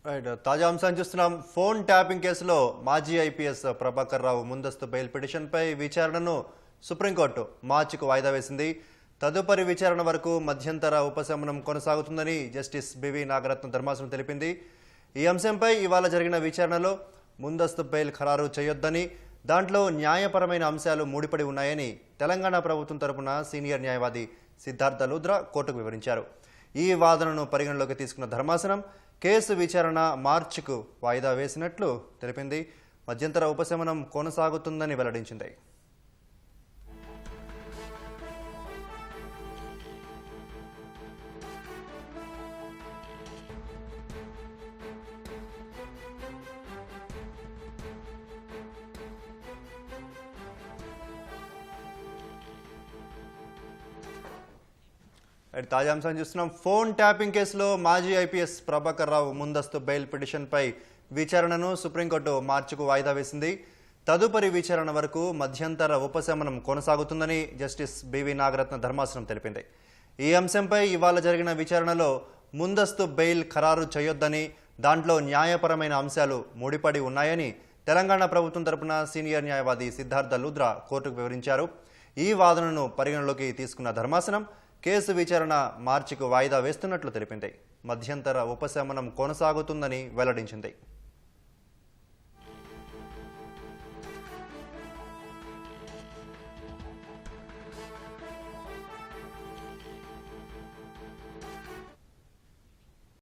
Right. తాజా అంశాన్ని చూస్తున్నాం. ఫోన్ ట్యాపింగ్ కేసులో మాజీ ఐపీఎస్ ప్రభాకర్ రావు ముందస్తు బెయిల్ పిటిషన్పై విచారణను సుప్రీంకోర్టు మార్చికు వాయిదా వేసింది. తదుపరి విచారణ వరకు మధ్యంతర ఉపశమనం కొనసాగుతుందని జస్టిస్ బివి నాగరత్న ధర్మాసనం తెలిపింది. ఈ అంశంపై ఇవాళ జరిగిన విచారణలో ముందస్తు బెయిల్ ఖరారు చేయొద్దని, దాంట్లో న్యాయపరమైన అంశాలు ముడిపడి ఉన్నాయని తెలంగాణ ప్రభుత్వం తరపున సీనియర్ న్యాయవాది సిద్ధార్థ లూథ్రా కోర్టుకు వివరించారు. ఈ వాదనను పరిగణలోకి తీసుకున్న ధర్మాసనం కేసు విచారణ మార్చికు వాయిదా వేసినట్లు తెలిపింది. మధ్యంతర ఉపశమనం కొనసాగుతుందని వెల్లడించింది. తాజా అంశాన్ని చూస్తున్నాం. ఫోన్ ట్యాపింగ్ కేసులో మాజీ ఐపీఎస్ ప్రభాకర్ రావు ముందస్తు బెయిల్ పిటిషన్పై విచారణను సుప్రీంకోర్టు మార్చికు వాయిదా వేసింది. తదుపరి విచారణ వరకు మధ్యంతర ఉపశమనం కొనసాగుతుందని జస్టిస్ బివి నాగరత్న ధర్మాసనం తెలిపింది. ఈ అంశంపై ఇవాళ జరిగిన విచారణలో ముందస్తు బెయిల్ ఖరారు చేయొద్దని, దాంట్లో న్యాయపరమైన అంశాలు ముడిపడి ఉన్నాయని తెలంగాణ ప్రభుత్వం తరపున సీనియర్ న్యాయవాది సిద్ధార్థ లూథ్రా కోర్టుకు వివరించారు. ఈ వాదనను పరిగణలోకి తీసుకున్న ధర్మాసనం కేసు విచారణ మార్చికు వాయిదా వేస్తున్నట్లు తెలిపింది. మధ్యంతర ఉపశమనం కొనసాగుతుందని వెల్లడించింది.